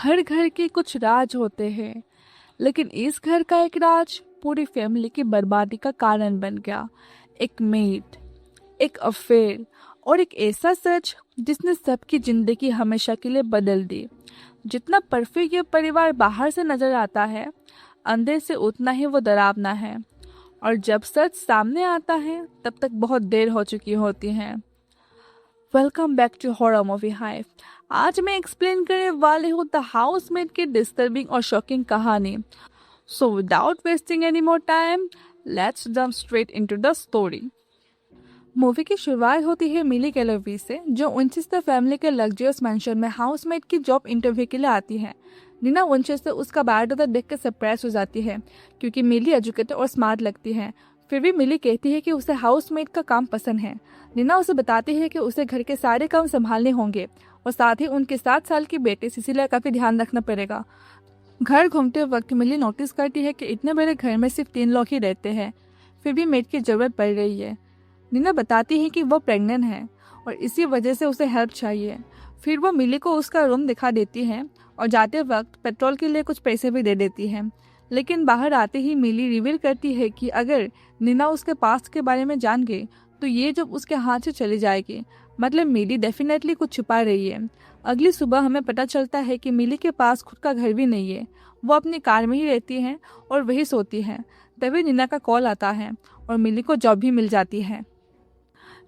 हर घर के कुछ राज होते हैं, लेकिन इस घर का एक राज पूरी फैमिली की बर्बादी का कारण बन गया। एक मेड, एक अफेयर और एक ऐसा सच जिसने सबकी जिंदगी हमेशा के लिए बदल दी। जितना परफेक्ट ये परिवार बाहर से नजर आता है, अंदर से उतना ही वो डरावना है। और जब सच सामने आता है, तब तक बहुत देर हो चुकी होती है। Welcome back to horror movie hive. आज मैं एक्सप्लेन करने वाली हूँ द हाउसमेट की डिस्टर्बिंग और शॉकिंग कहानी। So without wasting any more time, let's jump straight into the story. Movie की शुरुआत होती है मिली कैलोवी से, जो विंचेस्टर फैमिली के लग्जरियस मैंशन में हाउसमेट की जॉब इंटरव्यू के लिए आती है। नीना विंचेस्टर उसका बायोडाटा देख कर सरप्राइज हो जाती है, क्योंकि मिली एजुकेटेड और स्मार्ट लगती है। फिर भी मिली कहती है कि उसे हाउसमेट का काम पसंद है। नीना उसे बताती है कि उसे घर के सारे काम संभालने होंगे और साथ ही उनके 7 साल की बेटी सिसिलिया का भी ध्यान रखना पड़ेगा। घर घूमते वक्त मिली नोटिस करती है कि इतने बड़े घर में सिर्फ 3 लोग ही रहते हैं, फिर भी मेड की जरूरत पड़ रही है। नीना बताती है कि वो प्रेग्नेंट है और इसी वजह से उसे हेल्प चाहिए। फिर वो मिली को उसका रूम दिखा देती है और जाते वक्त पेट्रोल के लिए कुछ पैसे भी दे देती है। लेकिन बाहर आते ही मिली रिवील करती है कि अगर नीना उसके पास्ट के बारे में जान गई तो ये जब उसके हाथ से चली जाएगी। मतलब मिली डेफिनेटली कुछ छुपा रही है। अगली सुबह हमें पता चलता है कि मिली के पास खुद का घर भी नहीं है। वो अपनी कार में ही रहती है और वही सोती है। तभी नीना का कॉल आता है और मिली को जॉब भी मिल जाती है।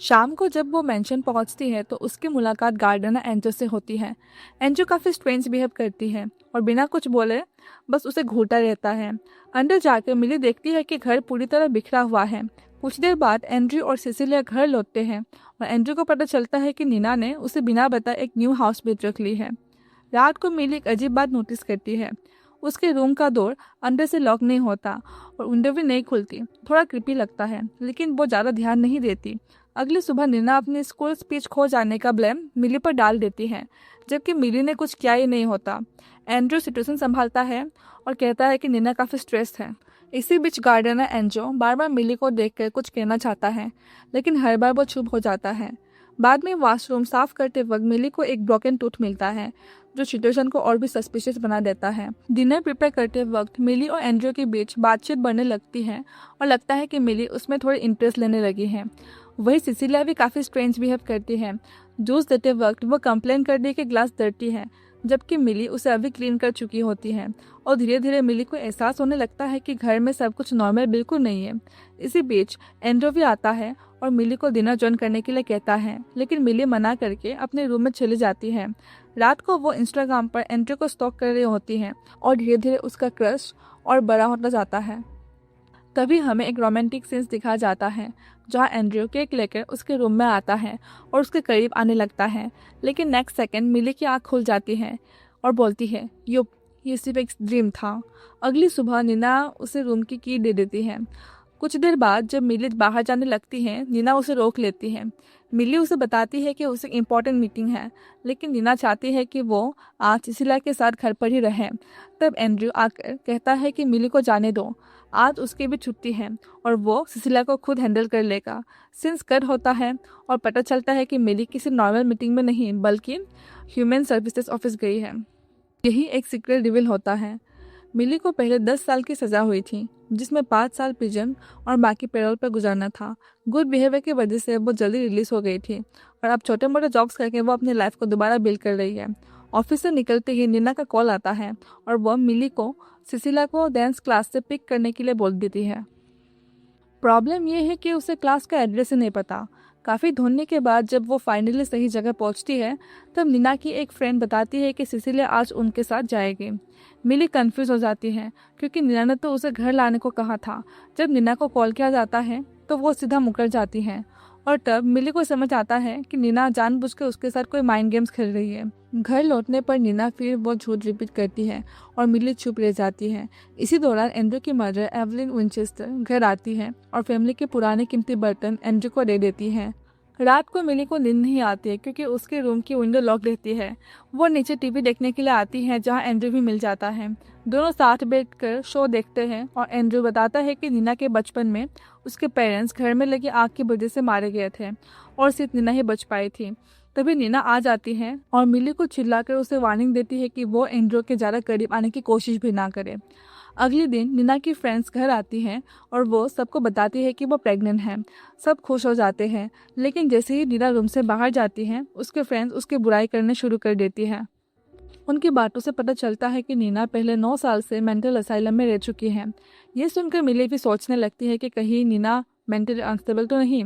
शाम को जब वो मेंशन पहुंचती है तो उसकी मुलाकात गार्डनर एंजो से होती है। एंजो काफ़ी स्ट्रेंज बिहेव करती है और बिना कुछ बोले बस उसे घूरता रहता है। अंदर जाकर मिली देखती है कि घर पूरी तरह बिखरा हुआ है। कुछ देर बाद एंड्रयू और सिसिलिया घर लौटते हैं और एंड्रयू को पता चलता है कि नीना ने उसे बिना बताए एक न्यू हाउसमेट रख ली है। रात को मिली एक अजीब बात नोटिस करती है। उसके रूम का डोर अंदर से लॉक नहीं होता और विंडो भी नहीं खुलती। थोड़ा क्रिपी लगता है, लेकिन वो ज़्यादा ध्यान नहीं देती। अगली सुबह नीना अपनी स्कूल स्पीच खो जाने का ब्लेम मिली पर डाल देती है, जबकि मिली ने कुछ किया ही नहीं होता। एंड्रयू सिचुएशन संभालता है और कहता है कि नीना काफ़ी स्ट्रेस है। इसी बीच गार्डनर एंजो बार बार मिली को देखकर कुछ कहना चाहता है, लेकिन हर बार वो चुप हो जाता है। बाद में वॉशरूम साफ करते वक्त मिली को एक ब्रोकन टूथ मिलता है, जो सिचुएशन को और भी सस्पिशियस बना देता है। डिनर प्रिपेयर करते वक्त मिली और एंड्रयू के बीच बातचीत बढ़ने लगती है और लगता है कि मिली उसमें थोड़ी इंटरेस्ट लेने लगी है। वही सिसिलिया भी काफ़ी स्ट्रेंज बिहेव करती है। जूस देते वक्त वो कंप्लेन कर दी कि ग्लास डर्टी है, जबकि मिली उसे अभी क्लीन कर चुकी होती है। और धीरे धीरे मिली को एहसास होने लगता है कि घर में सब कुछ नॉर्मल बिल्कुल नहीं है। इसी बीच एंड्रयू भी आता है और मिली को डिनर ज्वाइन करने के लिए कहता है, लेकिन मिली मना करके अपने रूम में चली जाती है। रात को वो इंस्टाग्राम पर एंड्रयू को स्टॉक कर रही होती है और धीरे धीरे उसका क्रश और बड़ा होता जाता है। तभी हमें एक रोमांटिक सीन्स दिखा जाता है, जहां एंड्रयू केक लेकर उसके रूम में आता है और उसके करीब आने लगता है। लेकिन नेक्स्ट सेकंड मिली की आंख खुल जाती है और बोलती है, ये सिर्फ एक ड्रीम था। अगली सुबह नीना उसे रूम की की दे देती है। कुछ देर बाद जब मिली बाहर जाने लगती है, नीना उसे रोक लेती है। मिली उसे बताती है कि उसे इम्पोर्टेंट मीटिंग है, लेकिन नीना चाहती है कि वो आज सिसिलिया के साथ घर पर ही रहे। तब एंड्रयू आकर कहता है कि मिली को जाने दो, आज उसकी भी छुट्टी है और वो सिसिलिया को खुद हैंडल कर लेगा। सीन्स कट होता है और पता चलता है कि मिली किसी नॉर्मल मीटिंग में नहीं बल्कि ह्यूमन सर्विसेज ऑफिस गई है। यही एक सीक्रेट रिवील होता है। मिली को पहले 10 साल की सज़ा हुई थी, जिसमें 5 साल प्रिजन और बाकी पैरोल पर गुजारना था। गुड बिहेवियर की वजह से वो जल्दी रिलीज हो गई थी और अब छोटे मोटे जॉब्स करके वो अपनी लाइफ को दोबारा बिल्ड कर रही है। ऑफिस से निकलते ही नीना का कॉल आता है और वह मिली को सिसिलिया को डांस क्लास से पिक करने के लिए बोल देती है। प्रॉब्लम यह है कि उसे क्लास का एड्रेस ही नहीं पता। काफ़ी ढूंढने के बाद जब वो फाइनली सही जगह पहुंचती है, तब नीना की एक फ्रेंड बताती है कि सिसिलिया आज उनके साथ जाएगी। मिली कंफ्यूज हो जाती है, क्योंकि नीना ने तो उसे घर लाने को कहा था। जब नीना को कॉल किया जाता है तो वो सीधा मुकर जाती है और तब मिली को समझ आता है कि नीना जानबूझकर उसके साथ कोई माइंड गेम्स खेल रही है। घर लौटने पर नीना फिर वो झूठ रिपीट करती है और मिली चुप रह जाती है। इसी दौरान एंड्रयू की मदर एवलिन विंचेस्टर घर आती है और फैमिली के पुराने कीमती बर्तन एंड्रयू को दे देती है। रात को मिली को नींद नहीं आती है, क्योंकि उसके रूम की विंडो लॉक रहती है। वो नीचे टीवी देखने के लिए आती है, जहां एंड्रयू भी मिल जाता है। दोनों साथ बैठकर शो देखते हैं और एंड्रयू बताता है कि नीना के बचपन में उसके पेरेंट्स घर में लगी आग की वजह से मारे गए थे और सिर्फ नीना ही बच पाई थी। तभी नीना आ जाती है और मिली को चिल्लाकर उसे वार्निंग देती है कि वो एंड्रू के ज़्यादा करीब आने की कोशिश भी ना करे। अगले दिन नीना की फ्रेंड्स घर आती हैं और वो सबको बताती है कि वो प्रेग्नेंट है। सब खुश हो जाते हैं, लेकिन जैसे ही नीना रूम से बाहर जाती है उसके फ्रेंड्स उसकी बुराई करने शुरू कर देती है। उनकी बातों से पता चलता है कि नीना पहले 9 साल से मेंटल असाइलम में रह चुकी है। ये सुनकर मिली भी सोचने लगती है कि कहीं नीना मेंटली अनस्टेबल तो नहीं।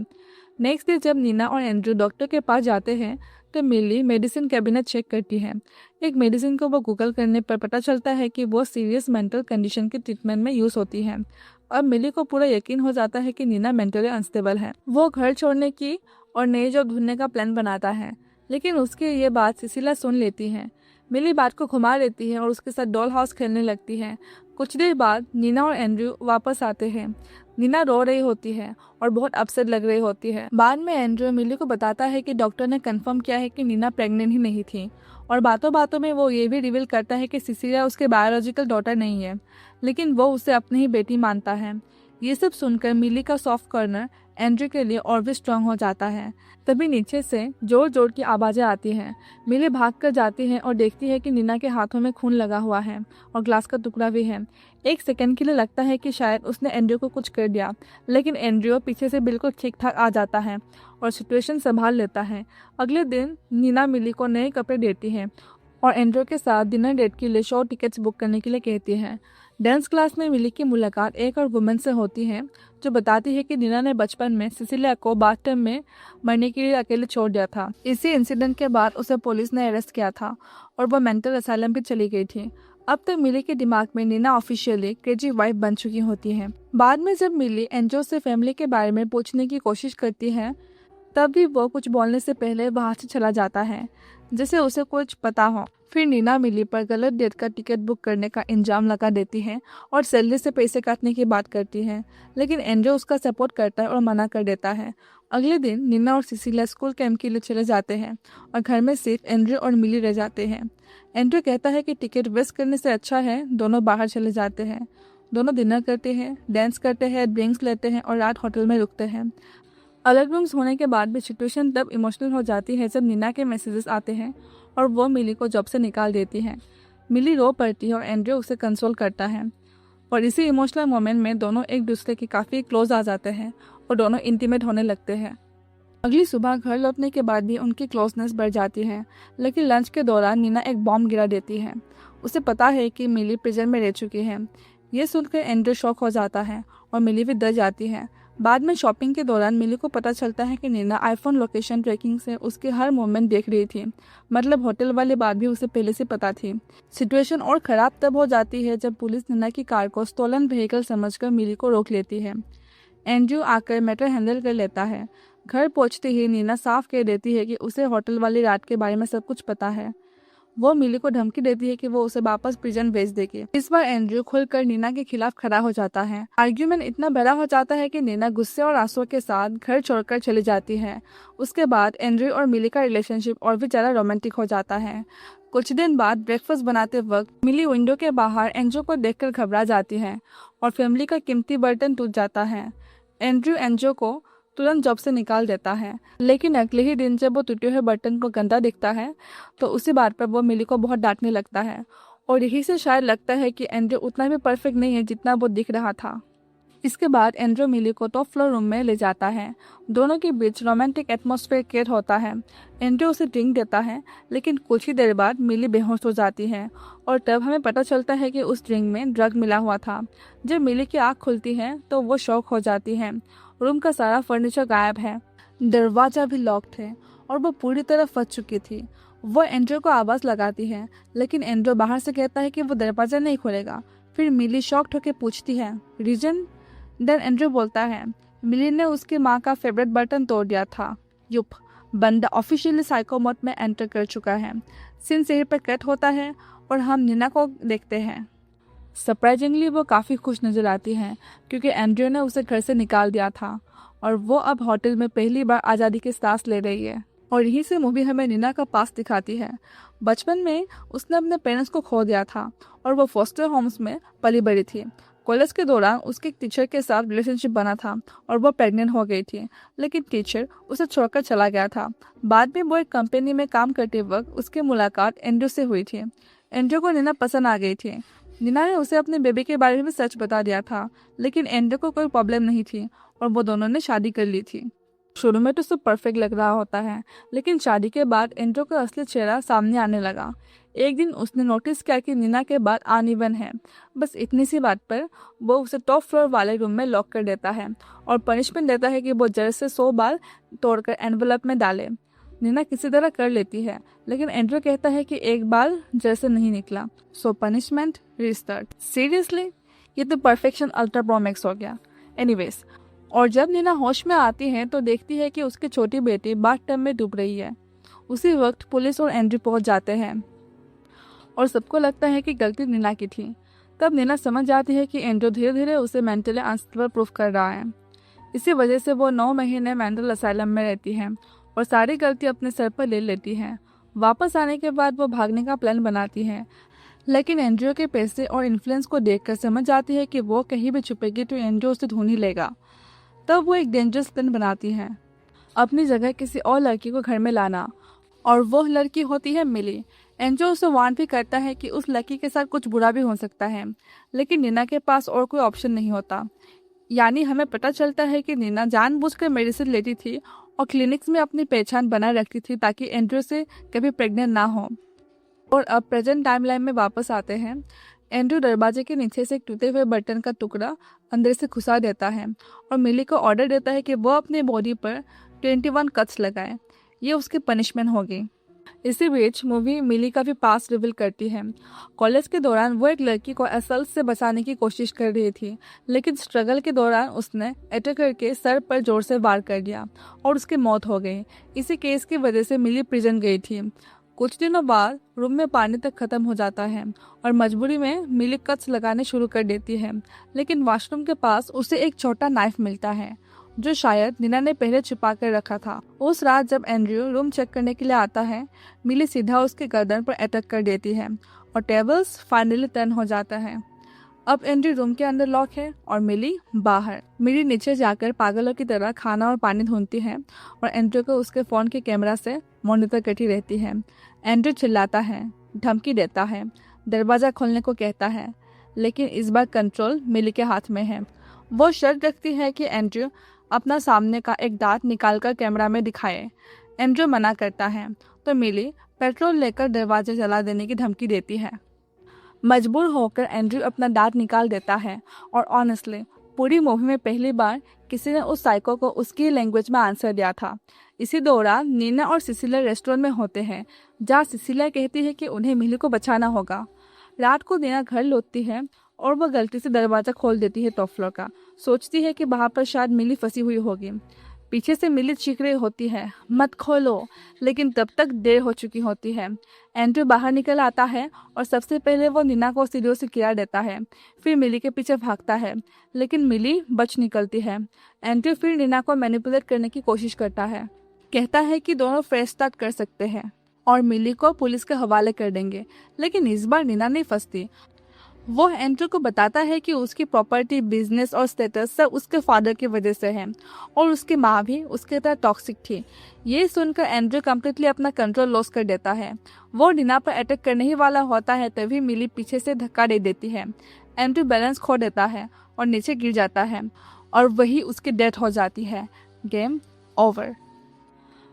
नेक्स्ट डे जब नीना और एंड्रू डॉक्टर के पास जाते हैं तो मिली मेडिसिन कैबिनेट चेक करती है। एक मेडिसिन को वो गूगल करने पर पता चलता है कि वो सीरियस मेंटल कंडीशन के ट्रीटमेंट में यूज़ होती है। अब मिली को पूरा यकीन हो जाता है कि नीना मेंटली अनस्टेबल है। वो घर छोड़ने की और नई जॉब ढूंढने का प्लान बनाता है, लेकिन उसकी ये बात सिसिला सुन लेती है। मिली बात को घुमा लेती है और उसके साथ डॉल हाउस खेलने लगती है। कुछ देर बाद नीना और एंड्रू वापस आते हैं। नीना रो रही होती है और बहुत अपसेट लग रही होती है। बाद में एंड्रू मिली को बताता है कि डॉक्टर ने कंफर्म किया है कि नीना प्रेग्नेंट ही नहीं थी, और बातों बातों में वो ये भी रिवील करता है कि सिसिलिया उसके बायोलॉजिकल डॉटर नहीं है, लेकिन वो उसे अपनी ही बेटी मानता है। ये सब सुनकर मिली का सॉफ्ट कॉर्नर एंड्रू के लिए और भी स्ट्रांग हो जाता है। तभी नीचे से जोर जोर की आवाज़ें आती हैं। मिली भाग कर जाती है और देखती है कि नीना के हाथों में खून लगा हुआ है और ग्लास का टुकड़ा भी है। एक सेकंड के लिए लगता है कि शायद उसने एंड्रू को कुछ कर दिया, लेकिन एंड्रू पीछे से बिल्कुल ठीक ठाक आ जाता है और सिचुएशन संभाल लेता है। अगले दिन नीना मिली को नए कपड़े देती है और एंड्रू के साथ डिनर डेट के लिए शो टिकट्स बुक करने के लिए कहती है। डांस क्लास में मिली की मुलाकात एक और वुमन से होती है जो बताती है कि नीना ने बचपन में सिसिलिया को बाथटब में मरने के लिए अकेले छोड़ दिया था। इसी इंसिडेंट के बाद उसे पुलिस ने अरेस्ट किया था और वह मेंटल असाइलम भी चली गई थी। अब तक मिली के दिमाग में नीना ऑफिशियली क्रेजी वाइफ बन चुकी होती है। बाद में जब मिली एंड्रू से फैमिली के बारे में पूछने की कोशिश करती है, तब भी वो कुछ बोलने से पहले वहाँ से चला जाता है जैसे उसे कुछ पता हो। फिर नीना मिली पर गलत डेट का टिकट बुक करने का इल्जाम लगा देती है और सैलरी से पैसे काटने की बात करती है, लेकिन एंड्रू उसका सपोर्ट करता है और मना कर देता है। अगले दिन नीना और सिसिलिया स्कूल कैंप के लिए चले जाते हैं और घर में सिर्फ एंड्रू और मिली रह जाते हैं। एंड्रू कहता है कि टिकट वेस्ट करने से अच्छा है दोनों बाहर चले जाते हैं। दोनों डिनर करते हैं, डांस करते हैं, ड्रिंक्स लेते हैं और रात होटल में रुकते हैं। अलग रूम्स होने के बाद भी सिचुएशन तब इमोशनल हो जाती है जब नीना के मैसेजेस आते हैं और वो मिली को जॉब से निकाल देती है। मिली रो पड़ती है और एंड्रू उसे कंसोल करता है और इसी इमोशनल मोमेंट में दोनों एक दूसरे के काफ़ी क्लोज आ जाते हैं और दोनों इंटीमेट होने लगते हैं। अगली सुबह घर लौटने के बाद भी उनकी क्लोजनेस बढ़ जाती है, लेकिन लंच के दौरान नीना एक बॉम्ब गिरा देती है। उसे पता है कि मिली प्रिजन में रह चुकी है। ये सुनकर एंड्रू शॉक हो जाता है और मिली भी डर जाती है। बाद में शॉपिंग के दौरान मिली को पता चलता है कि नीना आईफोन लोकेशन ट्रैकिंग से उसके हर मोमेंट देख रही थी, मतलब होटल वाली बात भी उसे पहले से पता थी। सिचुएशन और ख़राब तब हो जाती है जब पुलिस नीना की कार को स्टोलन व्हीकल समझकर मिली को रोक लेती है। एंड्रू आकर मैटर हैंडल कर लेता है। घर पहुंचते ही नीना साफ कह देती है कि उसे होटल वाली रात के बारे में सब कुछ पता है। वो मिली को धमकी देती है कि वो उसे वापस प्रिजन भेज देगी। इस बार एंड्रू खुलकर नीना के खिलाफ खड़ा हो जाता है। आर्ग्यूमेंट इतना बड़ा हो जाता है कि नीना गुस्से और आंसुओं के साथ घर छोड़कर चली जाती है। उसके बाद एंड्रू और मिली का रिलेशनशिप और भी ज़्यादा रोमांटिक हो जाता है। कुछ दिन बाद ब्रेकफास्ट बनाते वक्त मिली विंडो के बाहर एंड्रू को देखकर घबरा जाती है और फैमिली का कीमती बर्तन टूट जाता है। एंड्रू को तुरंत जॉब से निकाल देता है, लेकिन अगले ही दिन जब वो टूटे हुए बर्तन को गंदा दिखता है तो उसी बात पर वो मिली को बहुत डांटने लगता है और यही से शायद लगता है कि एंड्रू उतना भी परफेक्ट नहीं है जितना वो दिख रहा था। इसके बाद एंड्रू मिली को टॉप फ्लोर रूम में ले जाता है। दोनों के बीच रोमांटिक एटमॉस्फेयर क्रिएट होता है। एंड्रू उसे ड्रिंक देता है, लेकिन कुछ ही देर बाद मिली बेहोश हो जाती है और तब हमें पता चलता है कि उस ड्रिंक में ड्रग मिला हुआ था। जब मिली की आँख खुलती है तो वो शॉक हो जाती है। रूम का सारा फर्नीचर गायब है, दरवाजा भी लॉक्ड है और वो पूरी तरह फंस चुकी थी। वो एंड्रू को आवाज़ लगाती है, लेकिन एंड्रू बाहर से कहता है कि वो दरवाजा नहीं खोलेगा। फिर मिली शॉक्ड होकर पूछती है रीजन। देन एंड्रू बोलता है मिली ने उसकी माँ का फेवरेट बटन तोड़ दिया था। युप, बंदा ऑफिशियली साइको मोड में एंटर कर चुका है। सीन यहीं पर कट होता है और हम नीना को देखते हैं। सरप्राइजिंगली वो काफ़ी खुश नज़र आती हैं क्योंकि एंड्रू ने उसे घर से निकाल दिया था और वो अब होटल में पहली बार आज़ादी की सांस ले रही है। और यहीं से मूवी हमें नीना का पास्ट दिखाती है। बचपन में उसने अपने पेरेंट्स को खो दिया था और वो फॉस्टर होम्स में पली बड़ी थी। कॉलेज के दौरान उसके एक टीचर के साथ रिलेशनशिप बना था और वो प्रेग्नेंट हो गई थी, लेकिन टीचर उसे छोड़कर चला गया था। बाद में वो एक कंपनी में काम करते वक्त उसकी मुलाकात एंड्रू से हुई थी। एंड्रू को नीना पसंद आ गई थी। नीना ने उसे अपने बेबी के बारे में सच बता दिया था, लेकिन एंड्रू को कोई प्रॉब्लम नहीं थी और वो दोनों ने शादी कर ली थी। शुरू में तो सब परफेक्ट लग रहा होता है, लेकिन शादी के बाद एंड्रू का असली चेहरा सामने आने लगा। एक दिन उसने नोटिस किया कि नीना के बाल अनइवन है। बस इतनी सी बात पर वो उसे टॉप फ्लोर वाले रूम में लॉक कर देता है और पनिशमेंट देता है कि वो जड़ से 100 बाल तोड़कर एनवलप में डाले। नीना किसी तरह कर लेती है, लेकिन एंड्रू कहता है कि एक बाल जड़ से नहीं निकला, सो पनिशमेंट रिस्टार्ट। सीरियसली, ये तो परफेक्शन अल्ट्रा प्रोमैक्स हो गया। एनीवेज, और जब नीना होश में आती है तो देखती है कि उसकी छोटी बेटी बाथटब में डूब रही है। उसी वक्त पुलिस और एंड्रू पहुंच जाते हैं और सबको लगता है कि गलती नीना की थी। तब नीना समझ जाती है कि एंड्रू धीरे धीरे उसे मेंटली अनस्टेबल प्रूफ कर रहा है। इसी वजह से वो 9 महीने मेंटल असाइलम में रहती है और सारी गलती अपने सर पर ले लेती है। वापस आने के बाद वो भागने का प्लान बनाती है, लेकिन एंड्रू के पैसे और इन्फ्लुएंस को देखकर समझ जाती है कि वो कहीं भी छुपेगी तो एंड्रू उसे ढूंढ ही लेगा। तब वो एक डेंजरस प्लान बनाती है, अपनी जगह किसी और लड़की को घर में लाना, और वो लड़की होती है मिली। एंड्रू उसे वार्न भी करता है कि उस लड़की के साथ कुछ बुरा भी हो सकता है, लेकिन नीना के पास और कोई ऑप्शन नहीं होता। यानी हमें पता चलता है कि नीना जानबूझकर मेडिसिन लेती थी और क्लिनिक्स में अपनी पहचान बनाए रखती थी ताकि एंड्रू से कभी प्रेग्नेंट ना हो। और अब प्रेजेंट टाइमलाइन में वापस आते हैं। एंड्रू दरवाजे के नीचे से एक टूटे हुए बर्तन का टुकड़ा अंदर से घुसा देता है और मिली को ऑर्डर देता है कि वो अपने बॉडी पर 21 कट्स लगाए। ये उसकी पनिशमेंट होगी। इसी बीच मूवी मिली का भी पास रिवील करती है। कॉलेज के दौरान वो एक लड़की को असल्ट से बचाने की कोशिश कर रही थी, लेकिन स्ट्रगल के दौरान उसने अटैक करके सर पर जोर से वार कर दिया और उसकी मौत हो गई। इसी केस की वजह से मिली प्रिजन गई थी। कुछ दिनों बाद रूम में पानी तक खत्म हो जाता है और मजबूरी में मिली कट्स लगाने शुरू कर देती है, लेकिन वॉशरूम के पास उसे एक छोटा नाइफ मिलता है जो शायद नीना ने पहले छुपा कर रखा था। उस रात जब एंड्रू रूम चेक करने के लिए आता है, मिली सीधा उसके गर्दन पर अटैक कर देती है और टेबल्स फाइनली टर्न हो जाता है। अब एंड्रू रूम के अंदर लॉक है और मिली बाहर। मिली नीचे जाकर पागलों की तरह खाना और पानी ढूंढती है और एंड्रू को उसके फोन के कैमरा से मॉनिटर करती रहती है। एंड्रू चिल्लाता है, धमकी देता है, दरवाजा खोलने को कहता है, लेकिन इस बार कंट्रोल मिली के हाथ में है। वो शर्त रखती है कि एंड्रू अपना सामने का एक दांत निकालकर कैमरा में दिखाए। एंड्रू मना करता है तो मिली पेट्रोल लेकर दरवाजा जला देने की धमकी देती है। मजबूर होकर एंड्रू अपना दांत निकाल देता है और ऑनेस्टली पूरी मूवी में पहली बार किसी ने उस साइको को उसकी लैंग्वेज में आंसर दिया था। इसी दौरान नीना और सिसिलिया रेस्टोरेंट में होते हैं, जहाँ सिसिलिया कहती है कि उन्हें मिली को बचाना होगा। रात को नीना घर लौटती है और वह गलती से दरवाजा खोल देती है टॉप फ्लोर का। सोचती है कि वहाँ पर शायद मिली फंसी हुई होगी। पीछे से मिली चीख रही होती है, मत खोलो, लेकिन तब तक देर हो चुकी होती है। एंड्रू बाहर निकल आता है और सबसे पहले वो नीना को सीढ़ियों से गिरा देता है, फिर मिली के पीछे भागता है, लेकिन मिली बच निकलती है। एंड्रू फिर नीना को मैनिपुलेट करने की कोशिश करता है, कहता है कि दोनों फ्रेश स्टार्ट कर सकते हैं और मिली को पुलिस के हवाले कर देंगे, लेकिन इस बार नीना नहीं फंसती। वो एंड्रू को बताता है कि उसकी प्रॉपर्टी, बिजनेस और स्टेटस सब उसके फादर की वजह से है और उसकी माँ भी उसके तरह टॉक्सिक थी। ये सुनकर एंड्रू कम्प्लीटली अपना कंट्रोल लॉस कर देता है। वो नीना पर अटैक करने ही वाला होता है, तभी मिली पीछे से धक्का दे देती है। एंड्रू बैलेंस खो देता है और नीचे गिर जाता है और वही उसकी डेथ हो जाती है। Game over.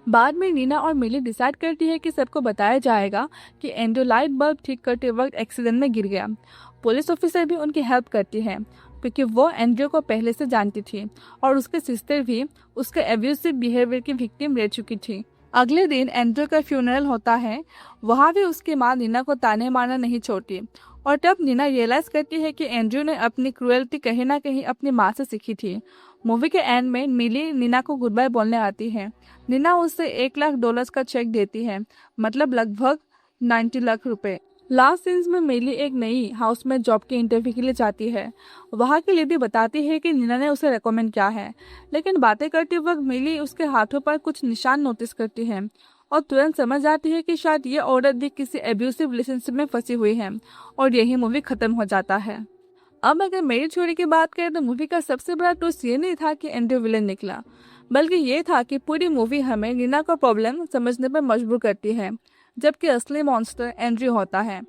बाद में नीना और मिली डिसाइड करती है कि सबको बताया जाएगा कि एंड्रू लाइट बल्ब ठीक करते वक्त एक्सीडेंट में गिर गया। पुलिस ऑफिसर भी उनकी हेल्प करती है क्योंकि वो एंड्रू को पहले से जानती थी और उसके सिस्टर भी उसके एब्यूसिव बिहेवियर की विक्टिम रह चुकी थी। अगले दिन एंड्रू का फ्यूनरल होता है। वहाँ भी उसकी माँ नीना को ताने मारना नहीं छोड़ती और तब नीना रियलाइज करती है कि एंड्रू ने अपनी क्रूएल्टी कहीं ना कहीं अपनी माँ से सीखी थी। मूवी के एंड में मिली नीना को गुड बाय बोलने आती है। नीना उसे $1 लाख का चेक देती है, मतलब लगभग 90 लाख रुपए। लास्ट सीन्स में मिली एक नई हाउस में जॉब के इंटरव्यू के लिए जाती है। वहाँ की लेडी बताती है कि नीना ने उसे रेकमेंड किया है, लेकिन बातें करते वक्त मिली उसके हाथों पर कुछ निशान नोटिस करती है और तुरंत समझ जाती है कि शायद ये औरत भी किसी एब्यूसिव रिलेशनशिप में फंसी हुई है और यही मूवी खत्म हो जाता है। अब अगर मेरी चोरी की बात करें तो मूवी का सबसे बड़ा ट्विस्ट ये नहीं था कि एंड्रयू विलेन निकला, बल्कि ये था कि पूरी मूवी हमें रीना का प्रॉब्लम समझने पर मजबूर करती है, जबकि असली मॉन्स्टर एंड्रयू होता है।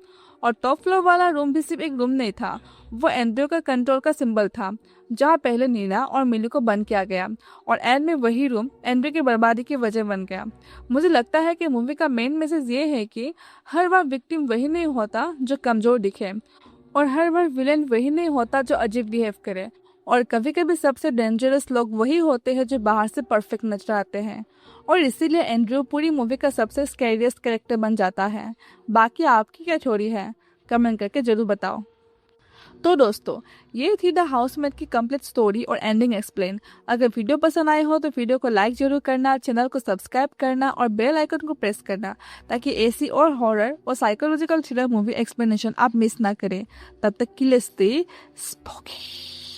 और टॉप फ्लोर वाला रूम भी सिर्फ एक रूम नहीं था, वो एंड्रयू का कंट्रोल का सिंबल था, जहाँ पहले नीना और मिली को बंद किया गया और एंड में वही रूम एंड्रयू की बर्बादी की वजह बन गया। मुझे लगता है कि मूवी का मेन मैसेज ये है कि हर बार विक्टिम वही नहीं होता जो कमजोर दिखे, और हर बार विलेन वही नहीं होता जो अजीब बिहेव करे, और कभी कभी सबसे डेंजरस लोग वही होते हैं जो बाहर से परफेक्ट नजर आते हैं। और इसीलिए एंड्रयू पूरी मूवी का सबसे स्कैरियस्ट कैरेक्टर बन जाता है। बाकी आपकी क्या थ्योरी है, कमेंट करके जरूर बताओ। तो दोस्तों, ये थी द हाउसमेट की कंप्लीट स्टोरी और एंडिंग एक्सप्लेन। अगर वीडियो पसंद आए हो तो वीडियो को लाइक जरूर करना, चैनल को सब्सक्राइब करना और बेल आइकन को प्रेस करना, ताकि ऐसी और हॉरर और साइकोलॉजिकल थ्रिलर मूवी एक्सप्लेनेशन आप मिस ना करें। तब तक के लिए स्टे स्पूकी।